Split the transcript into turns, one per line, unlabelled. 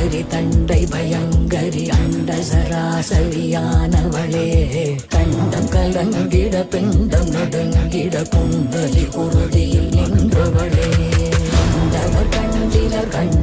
சுந்தரி தண்டை பயங்கரி அண்ட சராசரியானவளே கண்டம் கலங்கிட பிண்டம் நடுங்கிட குண்டலி குருதியில் நின்றவளே கண்டவர் கண்டிலர் கண்ட